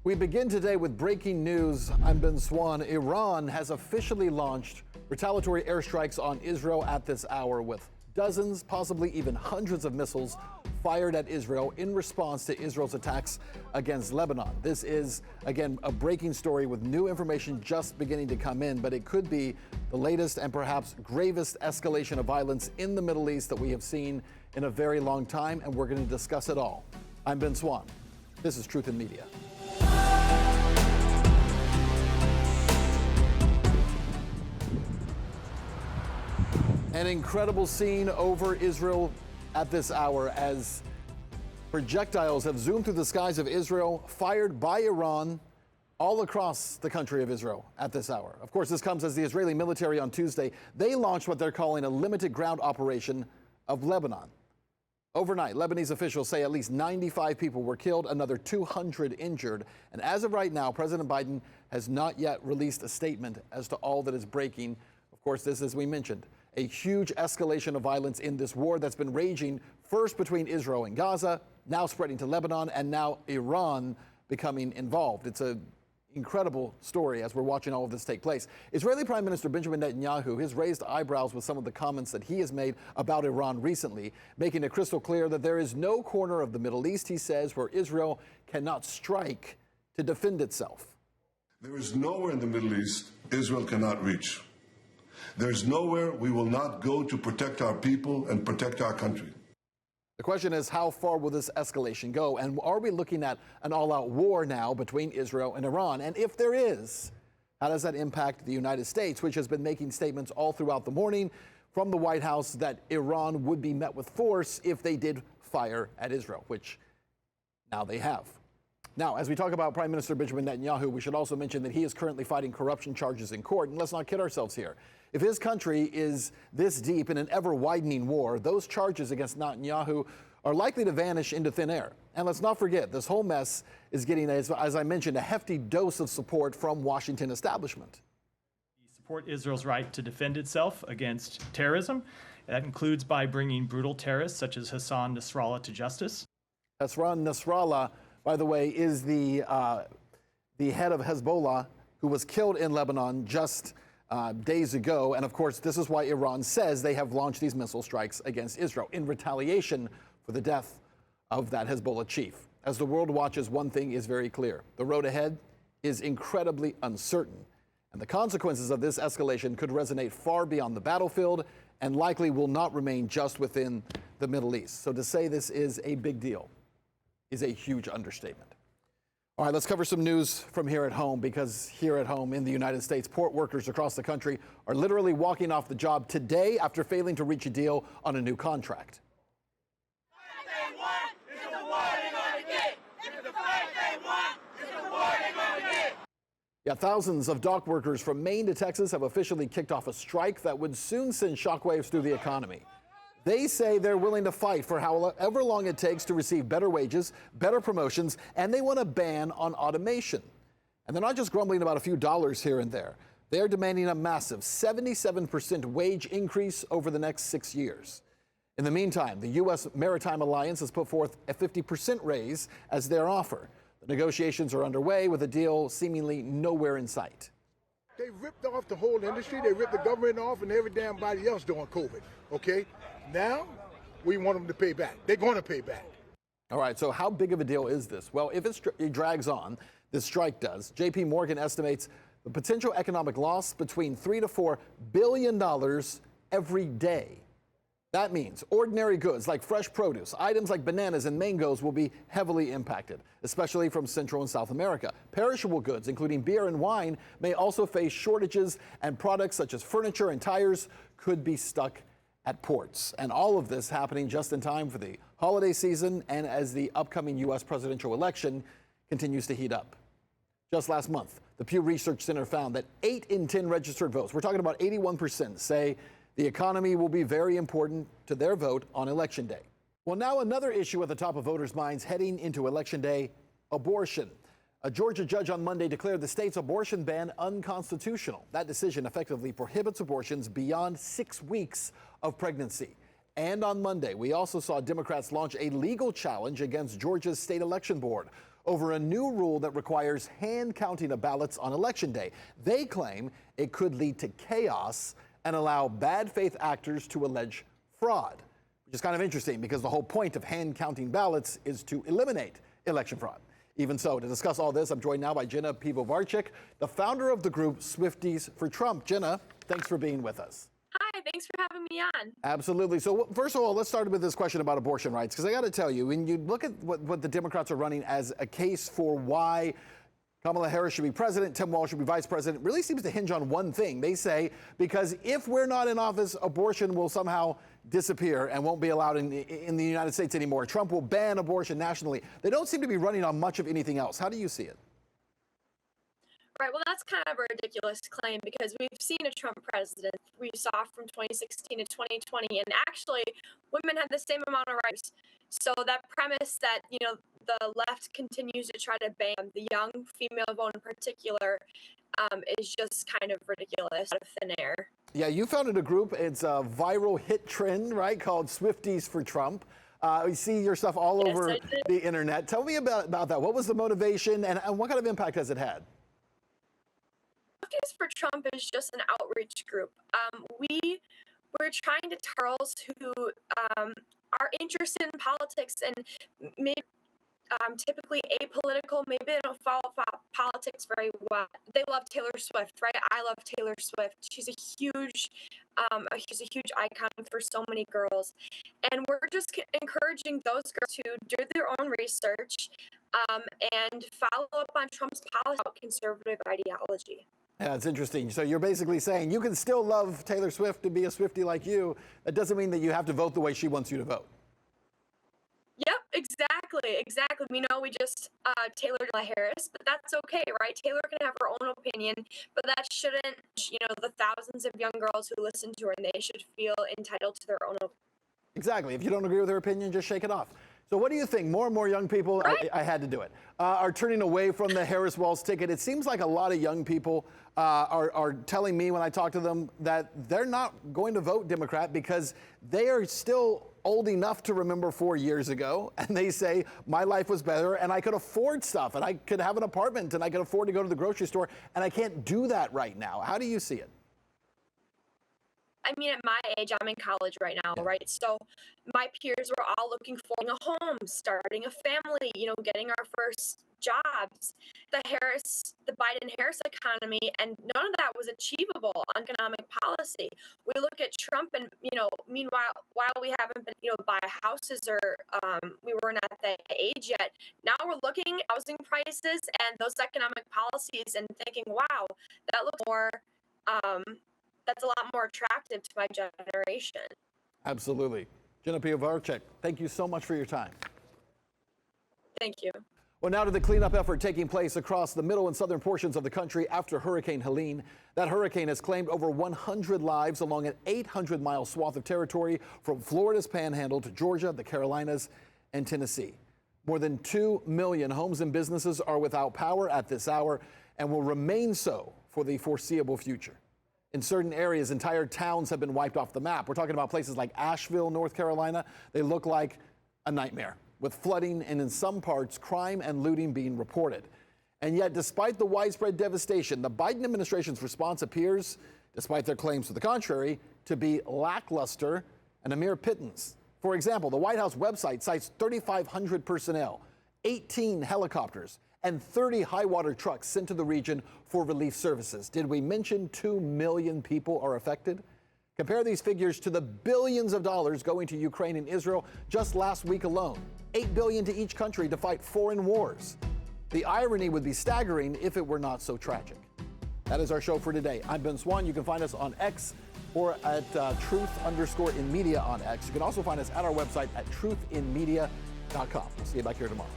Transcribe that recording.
We begin today with breaking news. I'm Ben Swan. Iran has officially launched retaliatory airstrikes on Israel at this hour with dozens, possibly even hundreds of missiles fired at Israel in response to Israel's attacks against Lebanon. This is, again, a breaking story with new information just beginning to come in, but it could be the latest and perhaps gravest escalation of violence in the Middle East that we have seen in a very long time, and we're going to discuss it all. I'm Ben Swan. This is Truth in Media. An incredible scene over Israel at this hour as projectiles have zoomed through the skies of Israel, fired by Iran all across the country of Israel at this hour. Of course, this comes as the Israeli military on Tuesday, they launched what they're calling a limited ground operation of Lebanon. Overnight, Lebanese officials say at least 95 people were killed, another 200 injured. And as of right now, President Biden has not yet released a statement as to all that is breaking. Of course, this, as we mentioned, a huge escalation of violence in this war that's been raging first between Israel and Gaza, now spreading to Lebanon, and now Iran becoming involved. It's an incredible story as we're watching all of this take place. Israeli Prime Minister Benjamin Netanyahu has raised eyebrows with some of the comments that he has made about Iran recently, making it crystal clear that there is no corner of the Middle East, he says, where Israel cannot strike to defend itself. There is nowhere in the Middle East Israel cannot reach. There's nowhere we will not go to protect our people and protect our country. The question is, how far will this escalation go? And are we looking at an all-out war now between Israel and Iran? And if there is, how does that impact the United States, which has been making statements all throughout the morning from the White House that Iran would be met with force if they did fire at Israel, which now they have. Now, as we talk about Prime Minister Benjamin Netanyahu, we should also mention that he is currently fighting corruption charges in court. And let's not kid ourselves here. If his country is this deep in an ever-widening war, those charges against Netanyahu are likely to vanish into thin air. And let's not forget, this whole mess is getting, as I mentioned, a hefty dose of support from Washington establishment. We support Israel's right to defend itself against terrorism. That includes by bringing brutal terrorists such as Hassan Nasrallah to justice. Hassan Nasrallah, by the way, is the head of Hezbollah who was killed in Lebanon just days ago. And of course, this is why Iran says they have launched these missile strikes against Israel in retaliation for the death of that Hezbollah chief. As the world watches, one thing is very clear. The road ahead is incredibly uncertain. And the consequences of this escalation could resonate far beyond the battlefield and likely will not remain just within the Middle East. So to say this is a big deal is a huge understatement. All right, let's cover some news from here at home, because here at home in the United States, port workers across the country are literally walking off the job today after failing to reach a deal on a new contract. Yeah, thousands of dock workers from Maine to Texas have officially kicked off a strike that would soon send shockwaves through the economy. They say they're willing to fight for however long it takes to receive better wages, better promotions, and they want a ban on automation. And they're not just grumbling about a few dollars here and there. They're demanding a massive 77% wage increase over the next 6 years. In the meantime, the U.S. Maritime Alliance has put forth a 50% raise as their offer. The negotiations are underway with a deal seemingly nowhere in sight. They ripped off the whole industry. They ripped the government off and every damn body else during COVID, okay? Now, we want them to pay back. They're going to pay back. All right, so how big of a deal is this? Well, if it drags on, this strike does, J.P. Morgan estimates the potential economic loss between $3 to $4 billion every day. That means ordinary goods like fresh produce, items like bananas and mangoes will be heavily impacted, especially from Central and South America. Perishable goods, including beer and wine, may also face shortages, and products such as furniture and tires could be stuck at ports. And all of this happening just in time for the holiday season and as the upcoming U.S. presidential election continues to heat up. Just last month, the Pew Research Center found that 8 in 10 registered votes, we're talking about 81%, say the economy will be very important to their vote on Election Day. Well, now another issue at the top of voters' minds heading into Election Day, abortion. A Georgia judge on Monday declared the state's abortion ban unconstitutional. That decision effectively prohibits abortions beyond 6 weeks of pregnancy. And on Monday, we also saw Democrats launch a legal challenge against Georgia's state election board over a new rule that requires hand counting of ballots on Election Day. They claim it could lead to chaos and allow bad faith actors to allege fraud, which is kind of interesting because the whole point of hand counting ballots is to eliminate election fraud. Even so, to discuss all this, I'm joined now by Jenna Pivovarczyk, the founder of the group Swifties for Trump. Jenna, thanks for being with us. Hi, thanks for having me on. Absolutely. So first of all, let's start with this question about abortion rights, because I got to tell you, when you look at what the Democrats are running as a case for why Kamala Harris should be president, Tim Walz should be vice president, really seems to hinge on one thing. They say, because if we're not in office, abortion will somehow disappear and won't be allowed in the United States anymore. Trump will ban abortion nationally. They don't seem to be running on much of anything else. How do you see it? Right, well, that's kind of a ridiculous claim because we've seen a Trump president we saw from 2016 to 2020, and actually women have the same amount of rights. So that premise that, you know, the left continues to try to ban the young female vote in particular is just kind of ridiculous, out of thin air. Yeah, you founded a group. It's a viral hit trend, right, called Swifties for Trump. We see your stuff all over the internet. Tell me about that. What was the motivation and what kind of impact has it had? Swifties for Trump is just an outreach group. We're trying to tell girls who are interested in politics and maybe typically apolitical, maybe they don't follow politics very well. They love Taylor Swift, right? I love Taylor Swift. She's a huge icon for so many girls. And we're just encouraging those girls to do their own research and follow up on Trump's policy about conservative ideology. Yeah, it's interesting. So you're basically saying you can still love Taylor Swift and be a Swiftie like you. That doesn't mean that you have to vote the way she wants you to vote. Yep, exactly. We know we just tailored Harris, but that's okay, right? Taylor can have her own opinion, but that shouldn't, you know, the thousands of young girls who listen to her, and they should feel entitled to their own opinion. Exactly. If you don't agree with her opinion, just shake it off. So what do you think? More and more young people, right? I had to do it, are turning away from the Harris-Walz ticket. It seems like a lot of young people are telling me when I talk to them that they're not going to vote Democrat because they are still old enough to remember 4 years ago, and they say my life was better and I could afford stuff and I could have an apartment and I could afford to go to the grocery store, and I can't do that right now. How do you see it? I mean, at my age, I'm in college right now, right? So my peers were all looking for a home, starting a family, you know, getting our first jobs. The Biden-Harris economy, and none of that was achievable on economic policy. We look at Trump and, you know, meanwhile, while we haven't been, you know, buy houses or we weren't at that age yet, now we're looking at housing prices and those economic policies and thinking, wow, that looks more, that's a lot more attractive to my generation. Absolutely. Jenna Pivovarczyk, thank you so much for your time. Thank you. Well, now to the cleanup effort taking place across the middle and southern portions of the country after Hurricane Helene. That hurricane has claimed over 100 lives along an 800-mile swath of territory from Florida's panhandle to Georgia, the Carolinas, and Tennessee. More than 2 million homes and businesses are without power at this hour and will remain so for the foreseeable future. In certain areas, entire towns have been wiped off the map. We're talking about places like Asheville, North Carolina. They look like a nightmare, with flooding and in some parts, crime and looting being reported. And yet, despite the widespread devastation, the Biden administration's response appears, despite their claims to the contrary, to be lackluster and a mere pittance. For example, the White House website cites 3,500 personnel, 18 helicopters, and 30 high-water trucks sent to the region for relief services. Did we mention 2 million people are affected? Compare these figures to the billions of dollars going to Ukraine and Israel just last week alone. $8 billion to each country to fight foreign wars. The irony would be staggering if it were not so tragic. That is our show for today. I'm Ben Swan. You can find us on X or at truth_in media on X. You can also find us at our website at truthinmedia.com. We'll see you back here tomorrow.